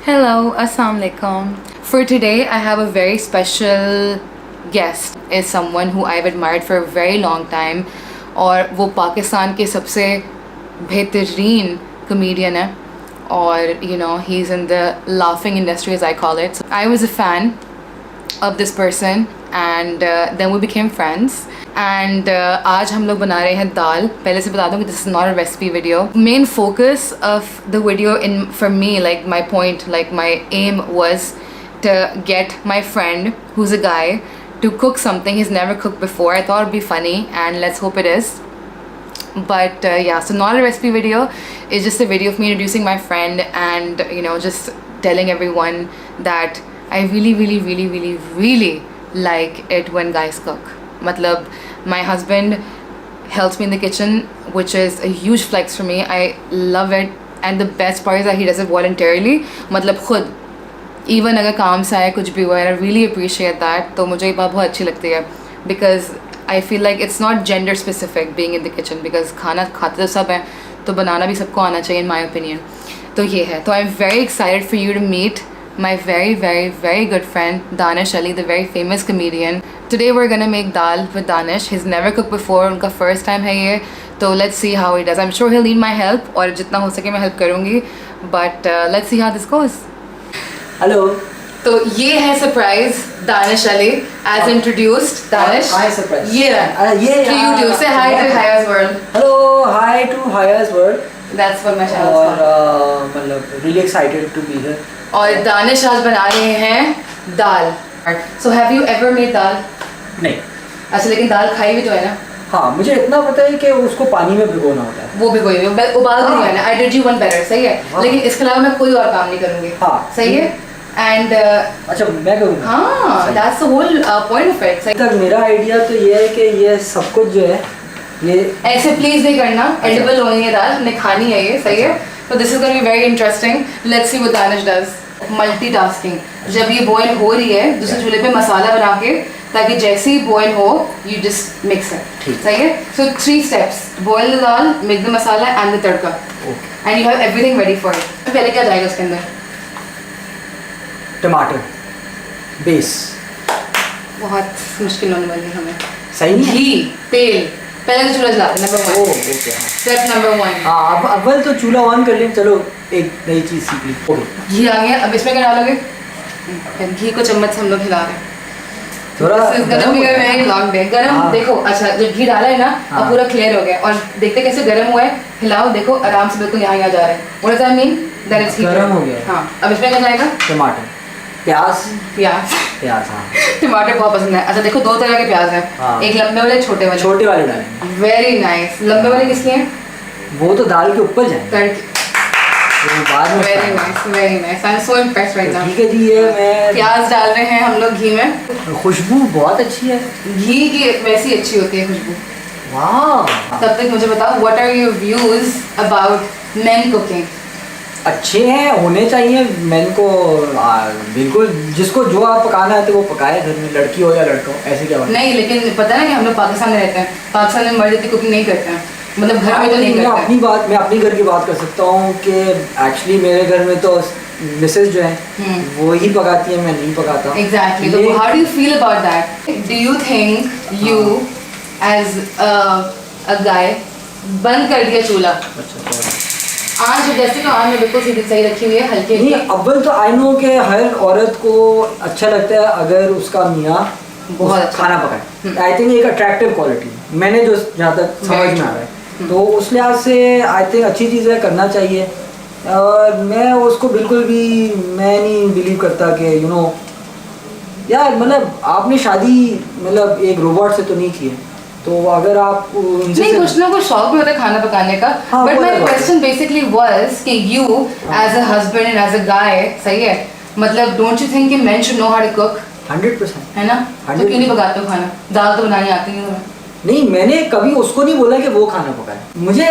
Hello, Assalamu alaikum. For today, I have a very special guest. Is someone who I've admired for a very long time, और वो पाकिस्तान के सबसे बेहतरीन comedian है, और he's in the laughing industry as I call it. So I was a fan of this person and then we became friends. And आज हम लोग बना रहे हैं दाल. पहले से बता दूँ कि this is not a recipe video. Main focus of the video for me, like my point, like my aim was to get my friend who's a guy to cook something he's never cooked before. I thought it'd be funny and let's hope it is. But yeah, so not a recipe video. It's just a video of me introducing my friend and just telling everyone that I really like it when guys cook. Matlab, my husband helps me in the kitchen, which is a huge flex for me. I love it, and the best part is that he does it voluntarily. Matlab खुद even अगर काम से आए कुछ भी हुआ, I really appreciate that. तो मुझे ये बात बहुत अच्छी लगती है because I feel like it's not gender specific being in the kitchen because खाना खाते तो सब हैं, तो बनाना भी सबको आना चाहिए in my opinion. तो ये है. तो I'm very excited for you to meet my very good friend Danish Ali, the very famous comedian. Today we're gonna make dal with Danish. He's never cooked before, उनका first time है ये. तो let's see how he does. I'm sure he'll need my help और जितना हो सके मैं help करूँगी. But let's see how this goes. Hello. तो ये है surprise Danish Ali as introduced. Danish. Hi surprise. ये रहा. To YouTube. Say hi to Haya's World. Hello, hi to Haya's World. That's what my channel is called. और मतलब really excited to be here. और दानिश आज बना रहे हैं दाल. So have you ever made दाल? नहीं. अच्छा, लेकिन दाल खाई भी तो है ना? हाँ, मुझे इतना पता है कि उसको पानी में भिगोना होता है. वो भिगोई हुई है, उबाल दी है ना. I did you one better, सही है. लेकिन इसके अलावा मैं कोई और काम नहीं करूँगी. हाँ. सही है. And अच्छा, मैं करूँगा. हाँ, that's the whole point of it. सही. तक मेरा आइडिया तो ये है कि ये सब कुछ जो है ये ऐसे प्लीज नहीं करना. Edible होनी है दाल, हमने खानी है ये, सही है. So this is going to be very interesting. Let's see what Danish does. Multitasking. जब ये बॉयल हो रही है दूसरे चूल्हे पे मसाला बना के, ताकि जैसे ही बॉयल हो you just mix it. सही है. So 3 steps: boil the dal, make the masala and the tadka. And you have everything ready for it. पहले क्या जाएगा उसके अंदर? टमाटर बेस. बहुत मुश्किल होने वाली है हमें. सही है. घी, तेल. पहले तो चूल्हा जलाते हैं. नंबर 1. Step number 1. हाँ, अब अव्वल तो चूल्हा ऑन कर लें. चलो एक नई चीज़ सीख ली. घी आ गया. अब इसमें क्या डालोगे? घी को चम्मच से हम लोग हिला रहे हैं. थोड़ा गरम भी है. Very long day. गरम देखो. अच्छा, जब घी डाला है ना, अब पूरा क्लियर हो गया. और देखते कैसे गरम हुआ है. हिलाओ, देखो आराम से बिल्कुल यहाँ जा रहा है. What does that mean? That it's गरम हो गया. हाँ. अब इसमें क्या जाएगा? टमाटर, प्याज. हाँ. टमाटर बहुत पसंद है. अच्छा देखो, 2 तरह के प्याज हैं. एक लंबे वाले, छोटे वाले. छोटे वाले डालेंगे. Very nice. लंबे वाले किसके हैं? वो तो दाल के ऊपर जाए. Very nice. I am so impressed right now. ठीक है जी. ये मैं प्याज डाल रहे हैं हम लोग घी में. खुशबू बहुत अच्छी है. घी की वैसी अच्छी होती है खुशबू. वाह. तब तक मुझे बताओ, what are your views about men cooking? अच्छे हैं, होने चाहिए. मैंने को बिल्कुल जिसको जो आप पकाना है तो वो पकाए, घर में लड़की हो या लड़का हो. ऐसे क्या बात नहीं, लेकिन पता है ना कि हम लोग पाकिस्तान में रहते हैं. पाकिस्तान में मर्द इतनी कुकिंग नहीं करते हैं. मतलब घर में तो नहीं करते. मैं अपनी घर की बात कर सकता हूँ कि एक्चुअली मेरे घर में तो मिसेस जो है वो ही पकाती है, मैं नहीं पकाता. एग्जैक्टली. तो how do you feel about that? Do you think you as a guy बंद कर दिया चूल्हा? अच्छा. आज जैसे कि आज में बिल्कुल सीधी सही रखी हुई है, हल्के नहीं. अव्वल तो आई नो कि हर औरत को अच्छा लगता है अगर उसका मियाँ बहुत अच्छा खाना पकाए. आई थिंक एक अट्रैक्टिव क्वालिटी मैंने जो जहाँ तक समझ में आ रहा है. तो उस लिहाज से आई थिंक अच्छी चीज़ है, करना चाहिए. और मैं उसको बिल्कुल भी मैं नहीं बिलीव करता कि यार मतलब आपने शादी मतलब एक रोबोट से तो नहीं की है. तो अगर आप नहीं, कुछ ना कुछ शौक भी होता है खाना पकाने का. But my question basically was कि you as a husband and as a guy, सही है, मतलब डोंट यू थिंक कि men should know how to cook? 100% है ना. तो क्यों नहीं पकाते हो खाना? दाल तो बनानी आती नहीं. नहीं, मैंने कभी उसको नहीं बोला कि वो खाना पकाए. मुझे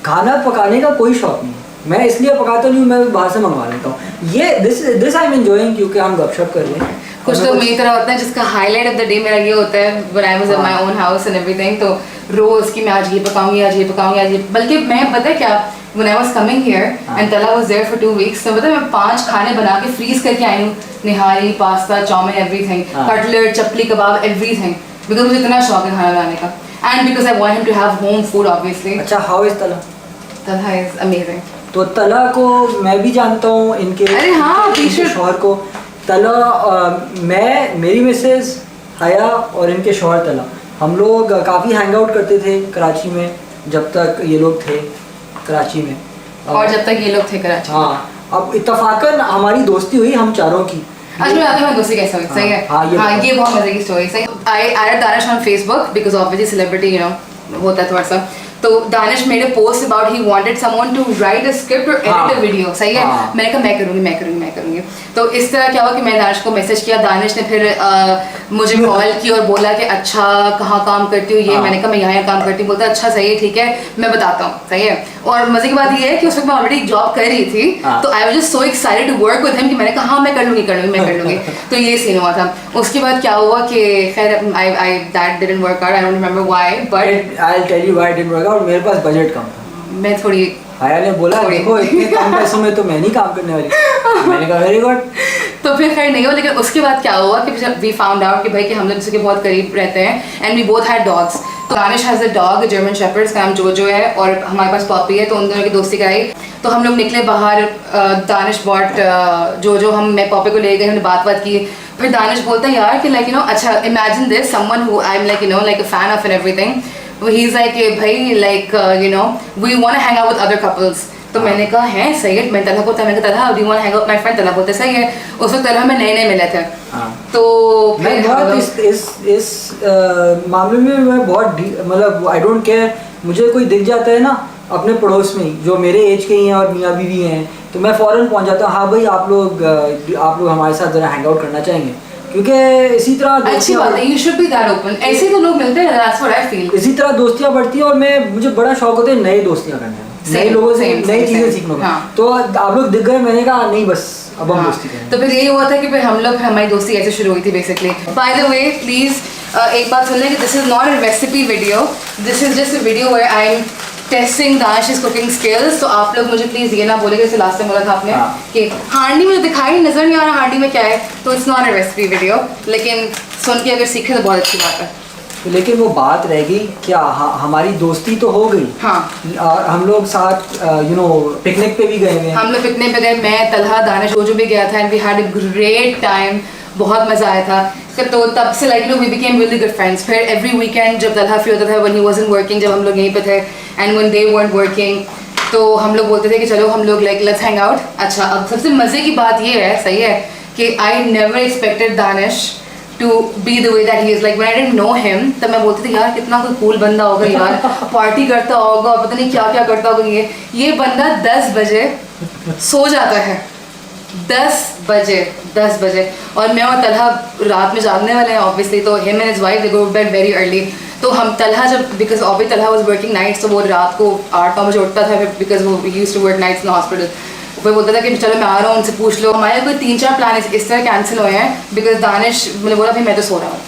खाना पकाने का कोई शौक नहीं. मैं इसलिए पकाता नहीं हूँ, मैं बाहर से मंगवा लेता हूँ. ये दिस आई एम एंजॉयिंग क्योंकि हम गपशप कर रहे हैं. कुछ लोग मेरी तरह होते हैं जिसका हाईलाइट ऑफ द डे मेरा ये होता है when I was at my own house and everything. तो रोज कि मैं आज ये पकाऊंगी, आज ये पकाऊंगी, आज ये, बल्कि मैं पता है क्या, when I was coming here and Tala was there for 2 weeks, तो पता है मैं 5 खाने बना के फ्रीज करके आई हूँ, nihari, pasta, chow mein, everything, cutlet, chapli kebab, everything, because मुझे इतना शौक है खाना बनाने का, and because I want him to have home food obviously. अच्छा, हाउ इज तला? तला इज अमेजिंग। तो तला को मैं भी जानता हूँ, इनके अरे हाँ, इनके शौहर को। तला मैं, मेरी मिसेज हया और इनके शौहर तला, हम लोग काफ़ी हैंग आउट करते थे कराची में जब तक ये लोग थे कराची में, और जब तक ये लोग थे कराची। हाँ, अब इत्तफाकन हमारी दोस्ती हुई हम चारों की। अच्छा, मैं आपकी दोस्ती कैसे हुई? सही है। हाँ, ये बहुत मजे की स्टोरी। सही, I added Danish on Facebook because obviously celebrity, you know, होता है थोड़ा सा। तो Danish made a post about he wanted someone to write a script और एडिट अ वीडियो। सही है। मैंने कहा मैं करूँगी। तो इस तरह क्या हुआ कि मैंने दानिश को मैसेज किया, दानिश ने फिर मुझे कॉल की और बोला कि अच्छा कहाँ काम करती हूँ ये, मैंने कहा मैं यहाँ काम करती हूँ। बोलता अच्छा सही है, ठीक है, मैं बताता हूँ। सही है। और मजे की बात ये है कि उस वक्त मैं ऑलरेडी जॉब कर रही थी, तो I was just so excited to work with him कि मैंने कहा हाँ मैं कर लूँगी। तो ये सीन हुआ था। उसके बाद क्या हुआ कि खैर I that didn't work out, I don't remember why, but I will tell you why it didn't work out. मेरे पास बजट कम था। मैं थोड़ी हया ने बोला देखो इतने कम पैसों में तो मैं नहीं काम करने वाली। मैंने कहा वेरी गुड। तो फिर खैर नहीं हुआ, लेकिन उसके बाद क्या हुआ कि वी फाउंड आउट कि भाई कि हम लोग इसके बहुत करीब रहते हैं, and we both had dogs. तो Danish has a dog, German shepherd, इसका नाम जोजो है, और हमारे पास पॉपी है, तो उन दोनों की दोस्ती कराई। तो हम लोग निकले बाहर, दानिश बॉट जोजो, मैं पॉपी को ले गए, हमने बात की। फिर दानिश बोलता है यार कि लाइक यू नो, अच्छा imagine this, someone who I am like you know like a fan of and everything, he is like भाई like you know we want to hang out with other couples. तो मैंने कहा है सही है, मैं तलहा बोलता, मैंने कहा Talha do you want to hang out my friend, Talha बोलते सही है। उस वक्त तलहा में नए मिले थे। तो मैं बहुत इस मामले में मैं बहुत मतलब आई डोंट केयर, मुझे कोई दिख जाता है ना अपने पड़ोस में जो मेरे एज के ही हैं और मियाँ बीवी हैं, तो मैं फ़ौरन पहुँच जाता हूँ, हाँ भाई आप लोग हमारे साथ ज़रा हैंग आउट करना चाहेंगे, क्योंकि इसी तरह अच्छी बात है, you should be that open, ऐसे तो लोग मिलते हैं, that's what I feel। इसी तरह दोस्तियाँ बढ़ती हैं, और मुझे बड़ा शौक होता है नई दोस्तियाँ करने में, नए लोगों से नई चीज़ें सीखने का। तो आप लोग दिख गए, मैंने कहा नहीं बस अब हम दोस्ती करें। तो फिर यही हुआ था कि फिर हम लोग, हमारी दोस्ती ऐसे शुरू हुई थी basically. By the way please एक बात सुन लें कि this is not a recipe video, this is just a video where I am testing Danish cooking skills. तो आप लोग मुझे प्लीज ये ना बोले जैसे लास्ट टाइम बोला था आपने कि हांडी में दिखाई नजर नहीं आ रहा हांडी में क्या है, तो it's not a recipe video, लेकिन सुन के अगर सीखे तो बहुत अच्छी बात है। लेकिन वो बात रह गई क्या, हमारी दोस्ती तो हो गई। और हम लोग साथ यू नो पिकनिक पे भी गए हैं, हम लोग पिकनिक पे गए, मैं तलहा दानिश जो भी गया था, and we had a great time, बहुत मजा आया था। तो तब से like we became really good friends. फिर एवरी वीकेंड जब तलहा फ्री होता था, व्हेन ही वाजंट वर्किंग, जब हम लोग यहीं पे थे and when they weren't working, तो हम लोग बोलते थे कि चलो हम लोग लाइक लेट्स हैंग आउट। अच्छा, अब सबसे मजे की बात ये है, सही है, कि I never expected Danish to be the way that he is. Like when I didn't know him, तब मैं बोलती थी यार कितना कोई कूल बंदा होगा यार, पार्टी करता होगा, पता नहीं क्या क्या करता होगा। ये बंदा 10 बजे सो जाता है, 10 बजे, और मैं और तलहा रात में जागने वाले हैं ऑब्वियसली, तो him and his wife they go to bed very early। तो हम तलहा जब, because obviously Talha was working nights, तो वो रात को 8-9 बजे उठता था, बिकॉज वो used to work nights in the hospital। वो बोलता था कि चलो मैं आ रहा हूँ, उनसे पूछ लो। हमारे कोई 3-4 प्लान इस तरह कैंसिल हुए हैं बिकॉज दानिश मैंने बोला भाई मैं तो सो रहा हूँ,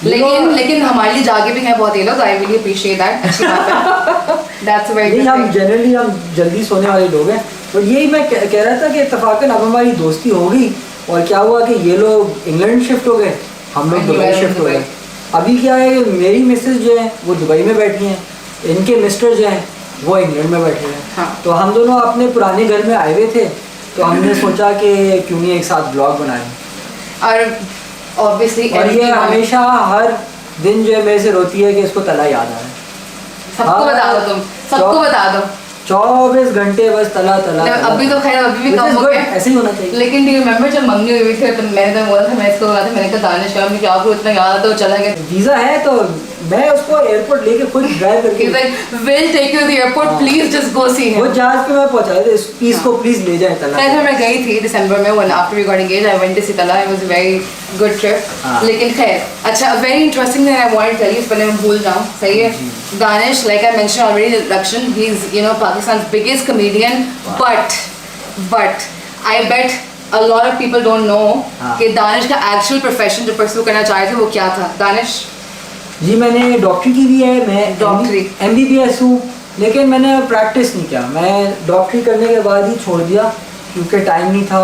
लेकिन हमारे लिए जागे भी हैं बहुत ये लोग। आई रियली अप्रिशिएट दैट, अच्छी बात है। That's very good. हम जनरली हम जल्दी सोने वाले लोग हैं, तो यही मैं कह रहा था कि इत्तफाकन अब हमारी दोस्ती हो गई, और क्या हुआ कि ये लोग इंग्लैंड शिफ्ट हो गए, हम लोग दुबई शिफ्ट हो गए। अभी क्या है, मेरी मिसेज जो है वो दुबई में बैठी हैं, इनके मिस्टर जो हैं वो इंग्लैंड में बैठे हैं। हाँ। तो हम दोनों अपने पुराने घर में आए हुए थे, तो हमने सोचा कि क्यों नहीं एक साथ ब्लॉग बनाएं। और ऑब्वियसली और ये हमेशा हर दिन जो है मेरे से रोती है कि इसको तला याद आ रहा है। सबको बता दो, तुम सबको बता दो, 24 घंटे बस तला। अभी तो खैर अभी भी कम हो गया, ऐसे ही होना चाहिए। लेकिन डू यू रिमेंबर जब मम्मी हुई थी, तो मैंने तो बोला था, मैं इसको बोला था, मैंने कहा दानिश का क्या आपको इतना याद आता है, चला गया। वीजा है तो मैं उसको एयरपोर्ट लेके खुद ड्राइव करके will take you to the airport, please just go see him. वो जहाज पे मैं पहुंचा दे, प्लीज को प्लीज ले जाए तला। खैर मैं गई थी दिसंबर में, when after we got engaged I went to see तला, it was a very good trip. लेकिन खैर अच्छा, very interesting thing I want to tell you, पहले मैं भूल जाऊं, सही है। Danish, like I mention already introduction, he is you know Pakistan's biggest comedian, but I bet a lot of people don't know कि दानिश का एक्चुअल प्रोफेशन जो परस्यू करना चाह रहे थे वो क्या था। दानिश जी मैंने डॉक्टरी की भी है, मैं डॉक्टरी MBBS हूँ, लेकिन मैंने प्रैक्टिस नहीं किया। मैं डॉक्टरी करने के बाद ही छोड़ दिया क्योंकि टाइम नहीं था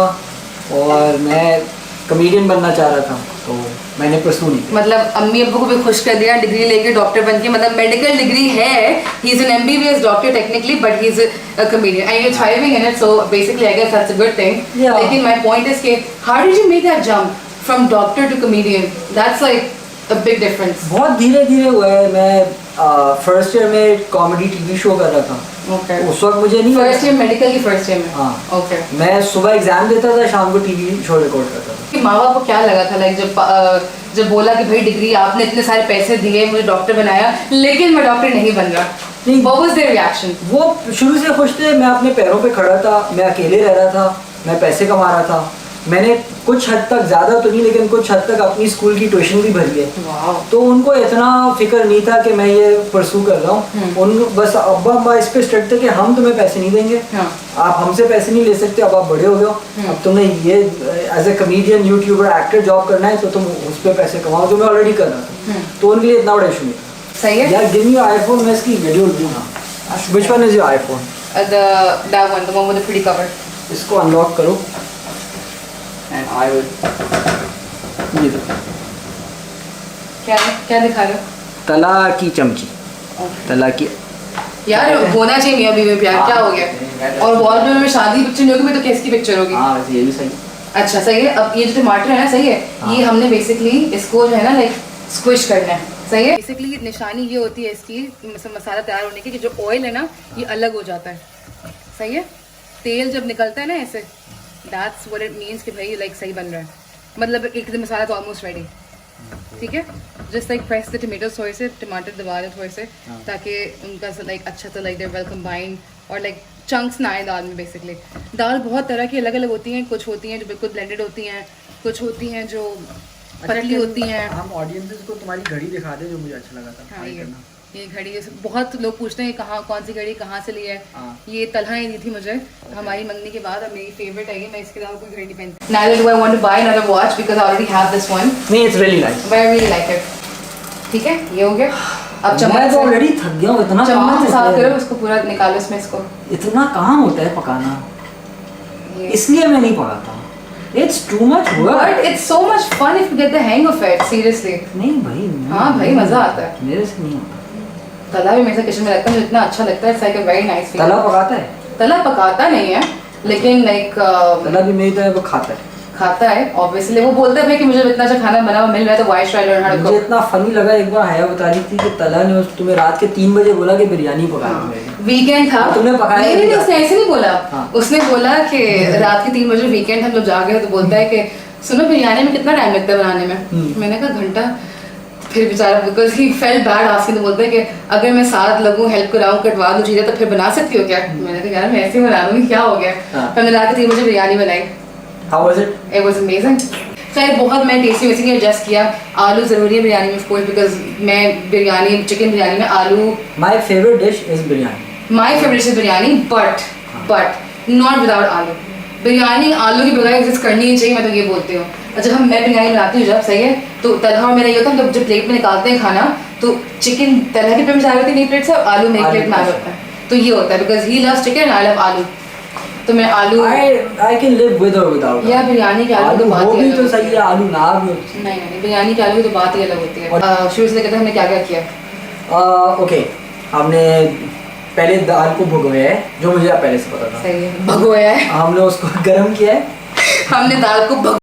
और मैं कॉमेडियन बनना चाह रहा था, तो मैंने परसू नहीं किया। मतलब अम्मी अब्बू को भी खुश कर दिया डिग्री लेके डॉक्टर बन के, मतलब मेडिकल डिग्री है, he is an MBBS doctor technically but he is a comedian and you are thriving in it, so basically I guess that's a good thing. लेकिन माय पॉइंट इज के how did you make that jump from doctor to comedian? That's like a big difference. बहुत धीरे धीरे हुआ है। मैं first year में comedy TV show कर रहा था। ओके। उस वक्त मुझे नहीं, फर्स्ट ईयर मेडिकल की फर्स्ट ईयर में? हाँ। ओके। मैं सुबह एग्जाम देता था, शाम को टीवी शो रिकॉर्ड करता था। कि माँ बाप को क्या लगा था लाइक जब बोला कि भाई डिग्री आपने इतने सारे पैसे दिए मुझे डॉक्टर बनाया लेकिन मैं डॉक्टर नहीं बन रहा? What was their reaction? वो शुरू से खुश थे। मैं अपने पैरों पे खड़ा था, मैं अकेले रह रहा था, मैं पैसे कमा रहा था। मैंने कुछ हद तक, ज़्यादा तो नहीं लेकिन कुछ हद तक अपनी स्कूल की ट्यूशन भी भरी है। तो उनको इतना फिक्र नहीं था कि मैं ये परसू कर रहा हूँ। उन बस अब्बा अम्मा इस पे स्ट्रिक्ट थे कि हम तुम्हें पैसे नहीं देंगे, आप हमसे पैसे नहीं ले सकते, अब आप बड़े हो गए हो, अब तुम्हें ये as a comedian youtuber actor job करना है तो तुम उस पर पैसे कमाओ, जो मैं ऑलरेडी कर रहा था। तो उनके लिए इतना बड़ा इशू नहीं था। सही है यार गिव मी आईफोन, मैं इसकी वीडियो दूंगा। Which one is your iPhone? the one with the pretty cover. इसको अनलॉक करो एंड आई विल, ये देखो क्या दिखा रहे हो? तला की चमची, तला की। यार होना चाहिए मियां बीवी में प्यार, क्या हो गया? और वॉलपेपर में शादी पिक्चर नहीं होगी तो किसकी पिक्चर होगी? हाँ वैसे ये भी सही। अच्छा सही है। अब ये जो टमाटर है ना, सही है, ये हमने बेसिकली इसको जो है ना लाइक स्क्विश करना है। सही है। बेसिकली निशानी ये होती है इसकी मसाला तैयार होने की कि जो ऑयल है ना ये अलग हो जाता है। सही है। तेल जब निकलता है ना ऐसे, दैट्स व्हाट इट मीन्स कि भाई लाइक सही बन रहा है, मतलब एक मसाला तो ऑलमोस्ट रेडी। ठीक है। Just like press the tomatoes, थोड़े से टमाटर दबा दें थोड़े से, ताकि उनका लाइक अच्छा तो लाइक दे वेल कंबाइंड और लाइक चंक्स ना आए दाल में। बेसिकली दाल बहुत तरह की अलग अलग होती हैं, कुछ होती हैं जो बिल्कुल ब्लेंडेड होती हैं, कुछ होती हैं जो पतली होती हैं। हम ऑडियंसेस को तुम्हारी घड़ी दिखा दे जो मुझे अच्छा लगा था। हाँ, ये घड़ी बहुत लोग पूछते हैं कहाँ, कौन सी घड़ी कहाँ से ली है। ये तलहा ही दी थी मुझे हमारी मंगनी के बाद, और मेरी फेवरेट है ये, मैं इसके अलावा कोई घड़ी नहीं पहनती। Neither do I want to buy another watch because I already have this one. नहीं, it's really nice. But I really like it. ठीक है, ये हो गया। अब मैं तो ऑलरेडी थक गया हूँ। इतना चम्मच से साफ करो उसको, पूरा निकालो इसमें इसको। इतना काम होता है पकाना, इसलिए मैं नहीं पकाता। It's too much work. But it's so much fun if you get the hang of it. Seriously. नहीं भाई, हाँ भाई, मजा आता है। मेरे से नहीं होता। तला भी मेरे से किचन में लगता है, मुझे इतना अच्छा लगता है। It's like a very nice feeling. तला पकाता है? तला पकाता नहीं है, लेकिन लाइक तला भी मेरी तरह वो खाता है। खाता है ऑब्वियसली। वो बोलता है कि मुझे इतना अच्छा खाना बना हुआ मिल रहा है तो why should I learn how to cook? मुझे इतना फनी लगा, एक बार हया बता रही थी कि तला ने तुम्हें रात के 3 बजे बोला कि बिरयानी पकानी है। वीकेंड था, तुमने पकाया? नहीं, उसने ऐसे नहीं बोला। उसने बोला कि रात के 3 बजे वीकेंड हम जब जा गए तो बोलता है कि सुनो बिरयानी में कितना टाइम लगता है बनाने में? मैंने कहा घंटा। फिर बेचारा because he felt bad asking, तो बोलते हैं कि अगर मैं साथ लगूं, हेल्प कराऊं, कटवा दूं चीज़ें तो फिर बना सकती हो क्या? मैंने कहा यार मैं ऐसे ही बना दूंगी, क्या हो गया? फिर मैंने रात के 3 बजे बिरयानी बनाई। How was it? It was amazing. खैर बहुत मैंने टेस्टी वेस्टी एडजस्ट किया। आलू ज़रूरी है बिरयानी में ऑफ कोर्स, बिकॉज मैं बिरयानी, चिकन बिरयानी में आलू। My favorite dish is biryani. My favorite dish is biryani, but not without आलू। बिरयानी आलू की बगैर एग्जिस्ट करनी ही चाहिए, मैं तो ये बोलती हूँ। जब मैं बिरयानी बनाती हूँ जब, सही है, तो तलहा और मेरा ये होता है, जब प्लेट में निकालते हैं खाना तो चिकन तलहा की प्लेट में जा होती है, नहीं प्लेट से, और आलू मेरी प्लेट में आ होता है। तो ये होता है because he loves chicken, I love आलू। तो मैं आलू I can live with or without. या बिरयानी के आलू तो बात वो ही भी अलग तो होती है। सही है, आलू ना भी। नहीं, बिरयानी के आलू की तो बात ही अलग होती है। शुरू से लेकर हमने क्या क्या किया? ओके, हमने पहले दाल को भिगोया है, जो मुझे पहले से पता था। सही है, भगोया है। हमने उसको गर्म किया है। हमने दाल को